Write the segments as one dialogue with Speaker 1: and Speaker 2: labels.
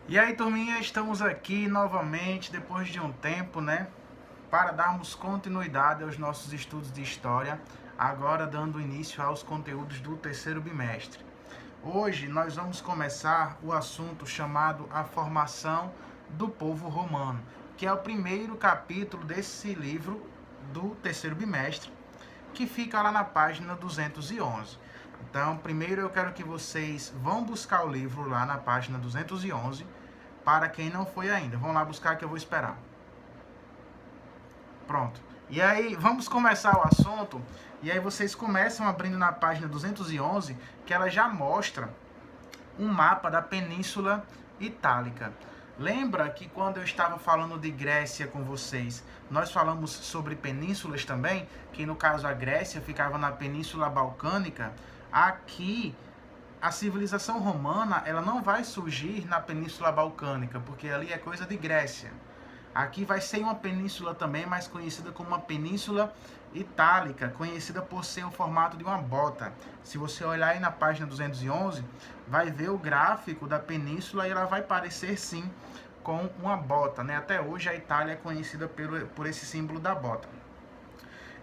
Speaker 1: E aí, turminha, estamos aqui novamente, depois de um tempo, né? Para darmos continuidade aos nossos estudos de história, agora dando início aos conteúdos do terceiro bimestre. Hoje nós vamos começar o assunto chamado A Formação do Povo Romano, que é o primeiro capítulo desse livro do terceiro bimestre, que fica lá na página 211. Então, primeiro eu quero que vocês vão buscar o livro lá na página 211, para quem não foi ainda. Vão lá buscar que eu vou esperar. Pronto. E aí, vamos começar o assunto. E aí vocês começam abrindo na página 211, que ela já mostra um mapa da Península Itálica. Lembra que quando eu estava falando de Grécia com vocês, nós falamos sobre penínsulas também, que no caso a Grécia ficava na Península Balcânica. Aqui a civilização romana, ela não vai surgir na Península Balcânica, porque ali é coisa de Grécia. Aqui vai ser uma península também, mais conhecida como uma Península Itálica, conhecida por ser o formato de uma bota. Se você olhar aí na página 211, vai ver o gráfico da península e ela vai parecer sim com uma bota, né? Até hoje a Itália é conhecida por esse símbolo da bota.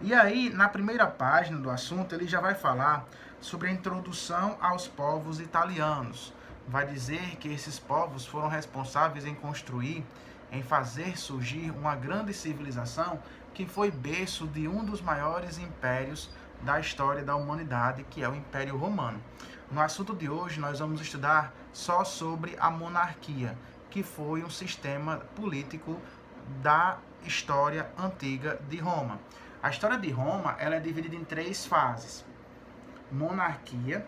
Speaker 1: E aí, na primeira página do assunto, ele já vai falar sobre a introdução aos povos italianos. Vai dizer que esses povos foram responsáveis em construir, em fazer surgir uma grande civilização que foi berço de um dos maiores impérios da história da humanidade, que é o Império Romano. No assunto de hoje, nós vamos estudar só sobre a monarquia, que foi um sistema político da história antiga de Roma. A história de Roma, ela é dividida em três fases: monarquia,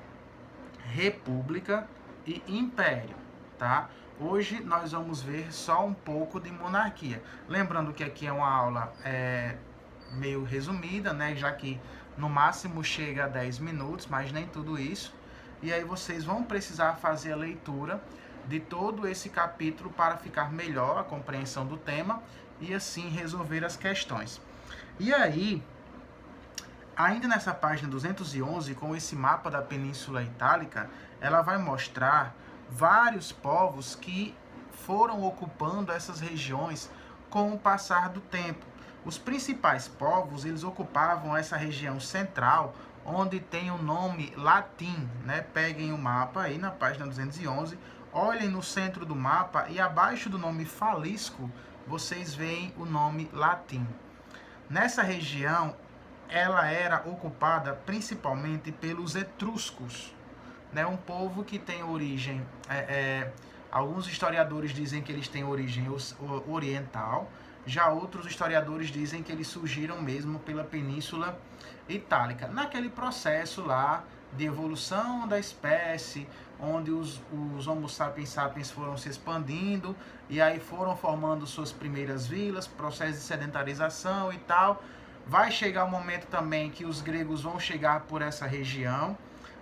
Speaker 1: república e império, tá? Hoje nós vamos ver só um pouco de monarquia. Lembrando que aqui é uma aula meio resumida, né? Já que no máximo chega a 10 minutos, mas nem tudo isso. E aí vocês vão precisar fazer a leitura de todo esse capítulo para ficar melhor a compreensão do tema e assim resolver as questões. E aí, ainda nessa página 211, com esse mapa da Península Itálica, ela vai mostrar vários povos que foram ocupando essas regiões com o passar do tempo. Os principais povos, eles ocupavam essa região central, onde tem o nome latim, né? Peguem o mapa aí na página 211, olhem no centro do mapa e abaixo do nome Falisco, vocês veem o nome latim. Nessa região, ela era ocupada principalmente pelos etruscos, né? Um povo que tem origem, alguns historiadores dizem que eles têm origem oriental, já outros historiadores dizem que eles surgiram mesmo pela Península Itálica, naquele processo lá de evolução da espécie, onde os Homo sapiens sapiens foram se expandindo e aí foram formando suas primeiras vilas, processo de sedentarização e tal. Vai chegar o momento também que os gregos vão chegar por essa região.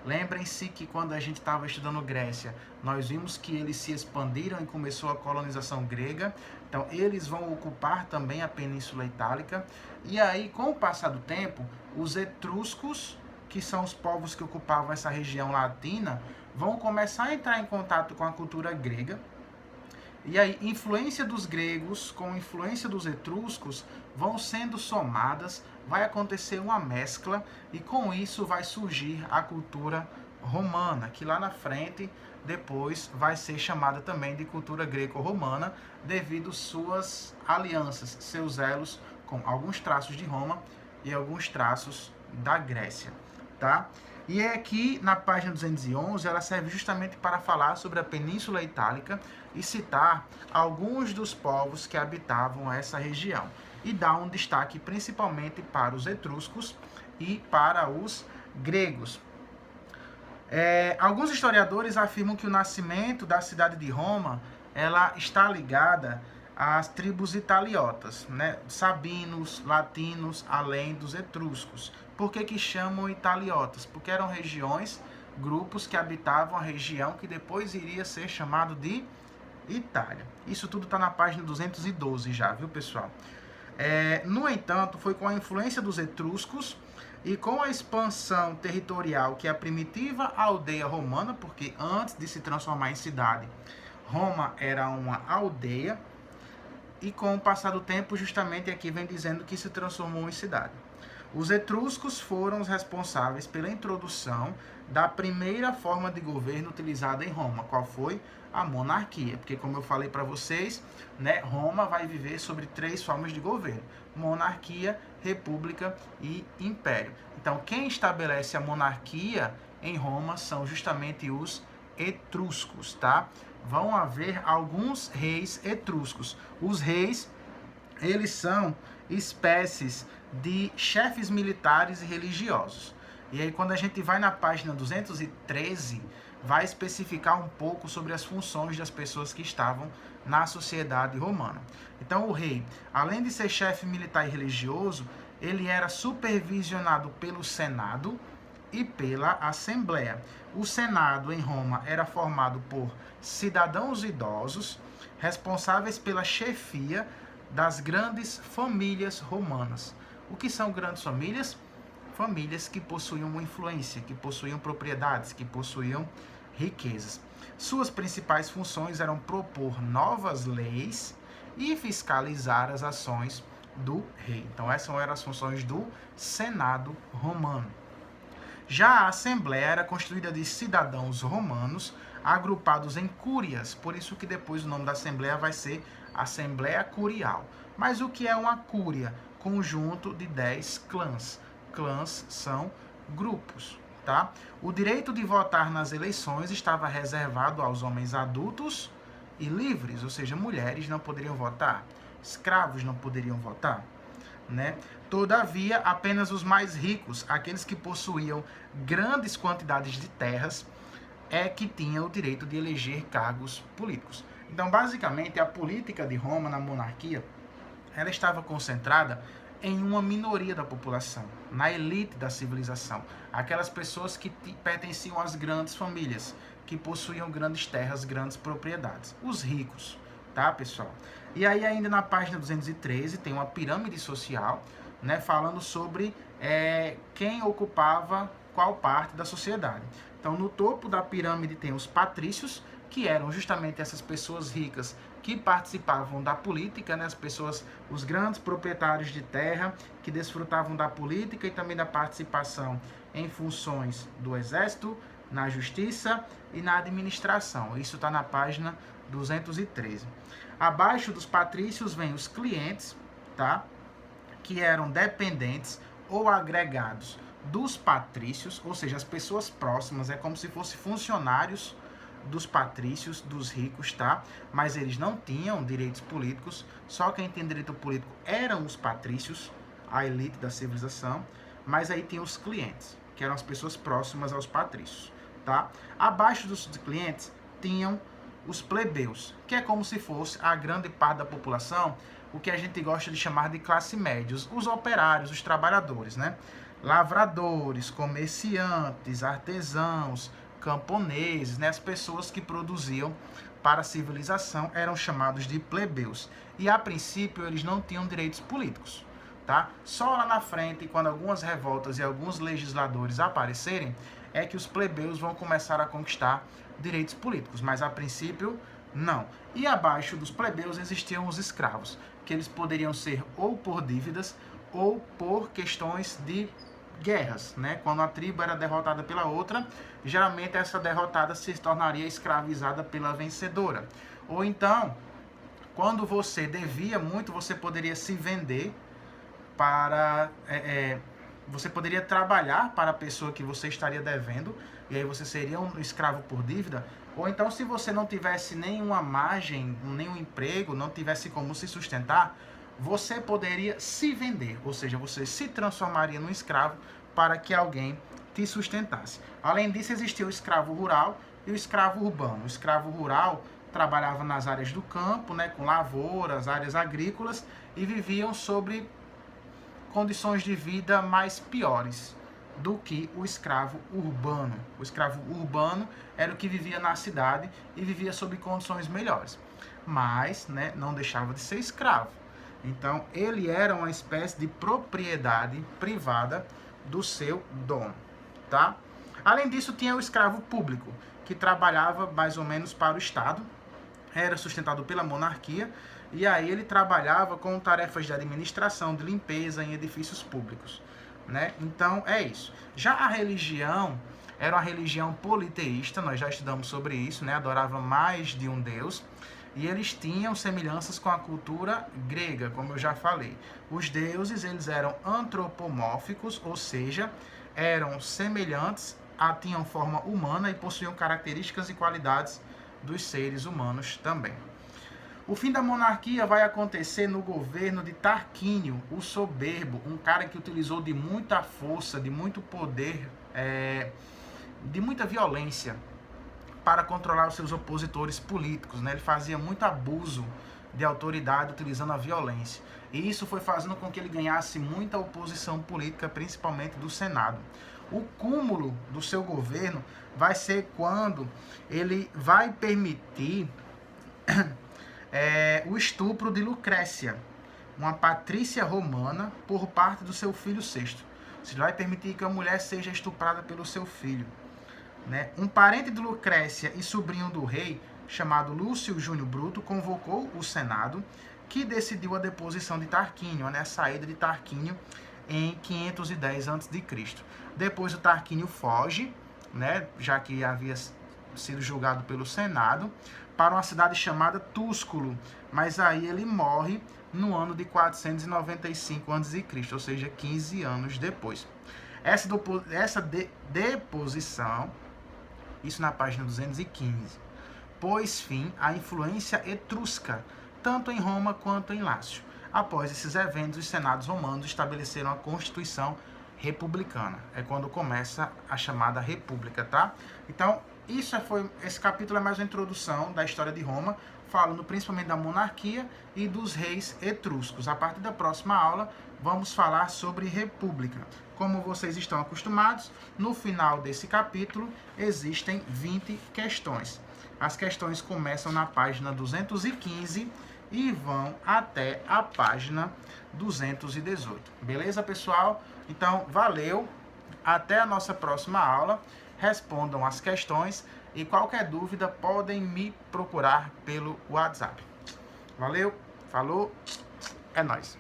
Speaker 1: Lembrem-se que quando a gente estava estudando Grécia, nós vimos que eles se expandiram e começou a colonização grega. Então, eles vão ocupar também a Península Itálica. E aí, com o passar do tempo, os etruscos, que são os povos que ocupavam essa região latina, vão começar a entrar em contato com a cultura grega. E aí, influência dos gregos com influência dos etruscos vão sendo somadas, vai acontecer uma mescla e com isso vai surgir a cultura romana, que lá na frente depois vai ser chamada também de cultura greco-romana, devido suas alianças, seus elos com alguns traços de Roma e alguns traços da Grécia, tá? E é aqui na página 211, ela serve justamente para falar sobre a Península Itálica e citar alguns dos povos que habitavam essa região. E dá um destaque principalmente para os etruscos e para os gregos. Alguns historiadores afirmam que o nascimento da cidade de Roma ela está ligada às tribos italiotas, né? Sabinos, latinos, além dos etruscos. Por que chamam italiotas? Porque eram regiões, grupos que habitavam a região que depois iria ser chamado de Itália. Isso tudo está na página 212 já, viu, pessoal? No entanto, foi com a influência dos etruscos e com a expansão territorial que a primitiva aldeia romana, porque antes de se transformar em cidade, Roma era uma aldeia e com o passar do tempo, justamente aqui vem dizendo que se transformou em cidade. Os etruscos foram os responsáveis pela introdução da primeira forma de governo utilizada em Roma. Qual foi? A monarquia. Porque, como eu falei para vocês, né, Roma vai viver sobre 3 formas de governo: monarquia, república e império. Então, quem estabelece a monarquia em Roma são justamente os etruscos, tá? Vão haver alguns reis etruscos. Os reis, eles são espécies de chefes militares e religiosos. E aí, quando a gente vai na página 213, vai especificar um pouco sobre as funções das pessoas que estavam na sociedade romana. Então, o rei, além de ser chefe militar e religioso, ele era supervisionado pelo Senado e pela Assembleia. O Senado em Roma era formado por cidadãos idosos, responsáveis pela chefia das grandes famílias romanas. O que são grandes famílias? Famílias que possuíam uma influência, que possuíam propriedades, que possuíam riquezas. Suas principais funções eram propor novas leis e fiscalizar as ações do rei. Então, essas eram as funções do Senado romano. Já a Assembleia era constituída de cidadãos romanos agrupados em cúrias, por isso que depois o nome da Assembleia vai ser Assembleia Curial. Mas o que é uma cúria? Conjunto de 10 clãs. Clãs são grupos, tá? O direito de votar nas eleições estava reservado aos homens adultos e livres, ou seja, mulheres não poderiam votar, escravos não poderiam votar, né? Todavia, apenas os mais ricos, aqueles que possuíam grandes quantidades de terras, é que tinham o direito de eleger cargos políticos. Então, basicamente, a política de Roma na monarquia, ela estava concentrada em uma minoria da população, na elite da civilização, aquelas pessoas que pertenciam às grandes famílias, que possuíam grandes terras, grandes propriedades, os ricos, tá, pessoal? E aí, ainda na página 213, tem uma pirâmide social, né, falando sobre quem ocupava qual parte da sociedade. Então, no topo da pirâmide tem os patrícios, que eram justamente essas pessoas ricas que participavam da política, né, as pessoas, os grandes proprietários de terra que desfrutavam da política e também da participação em funções do exército, na justiça e na administração. Isso está na página 213. Abaixo dos patrícios vem os clientes, tá? Que eram dependentes ou agregados dos patrícios, ou seja, as pessoas próximas, é como se fossem funcionários dos patrícios, dos ricos, tá? Mas eles não tinham direitos políticos, só quem tem direito político eram os patrícios, a elite da civilização, mas aí tem os clientes, que eram as pessoas próximas aos patrícios, tá? Abaixo dos clientes tinham os plebeus, que é como se fosse a grande parte da população, o que a gente gosta de chamar de classe média, os operários, os trabalhadores, né? Lavradores, comerciantes, artesãos, camponeses, né? As pessoas que produziam para a civilização eram chamados de plebeus. E a princípio eles não tinham direitos políticos, tá? Só lá na frente, quando algumas revoltas e alguns legisladores aparecerem, é que os plebeus vão começar a conquistar direitos políticos, mas a princípio não. E abaixo dos plebeus existiam os escravos, que eles poderiam ser ou por dívidas ou por questões de guerras, né? Quando a tribo era derrotada pela outra, geralmente essa derrotada se tornaria escravizada pela vencedora. Ou então, quando você devia muito, você poderia se vender para... você poderia trabalhar para a pessoa que você estaria devendo, e aí você seria um escravo por dívida. Ou então, se você não tivesse nenhuma margem, nenhum emprego, não tivesse como se sustentar, você poderia se vender, ou seja, você se transformaria num escravo para que alguém te sustentasse. Além disso, existia o escravo rural e o escravo urbano. O escravo rural trabalhava nas áreas do campo, né, com lavouras, áreas agrícolas, e viviam sobre condições de vida mais piores do que o escravo urbano. O escravo urbano era o que vivia na cidade e vivia sob condições melhores, mas, né, não deixava de ser escravo. Então, ele era uma espécie de propriedade privada do seu dono, tá? Além disso, tinha o escravo público, que trabalhava mais ou menos para o Estado, era sustentado pela monarquia, e aí ele trabalhava com tarefas de administração, de limpeza em edifícios públicos, né? Então é isso. Já a religião era uma religião politeísta, nós já estudamos sobre isso, né? Adorava mais de um deus, e eles tinham semelhanças com a cultura grega, como eu já falei. Os deuses, eles eram antropomórficos, ou seja, eram semelhantes, tinham forma humana e possuíam características e qualidades dos seres humanos também. O fim da monarquia vai acontecer no governo de Tarquínio, o Soberbo, um cara que utilizou de muita força, de muito poder, de muita violência para controlar os seus opositores políticos, né? Ele fazia muito abuso de autoridade utilizando a violência. E isso foi fazendo com que ele ganhasse muita oposição política, principalmente do Senado. O cúmulo do seu governo vai ser quando ele vai permitir o estupro de Lucrécia, uma patrícia romana, por parte do seu filho Sexto. Ele vai permitir que a mulher seja estuprada pelo seu filho, né? Um parente de Lucrécia e sobrinho do rei, chamado Lúcio Júnior Bruto, convocou o Senado, que decidiu a deposição de Tarquínio, né? A saída de Tarquínio em 510 a.C. Depois o Tarquínio foge, né? Já que havia sido julgado pelo Senado, para uma cidade chamada Túsculo, mas aí ele morre no ano de 495 a.C., ou seja, 15 anos depois. Essa deposição, isso na página 215, pôs fim à influência etrusca, tanto em Roma quanto em Lácio. Após esses eventos, os senados romanos estabeleceram a Constituição republicana. É quando começa a chamada República, tá? Então, esse capítulo é mais uma introdução da história de Roma, falando principalmente da monarquia e dos reis etruscos. A partir da próxima aula, vamos falar sobre república. Como vocês estão acostumados, no final desse capítulo existem 20 questões. As questões começam na página 215 e vão até a página 218. Beleza, pessoal? Então, valeu. Até a nossa próxima aula. Respondam as questões e qualquer dúvida podem me procurar pelo WhatsApp. Valeu, falou, é nóis.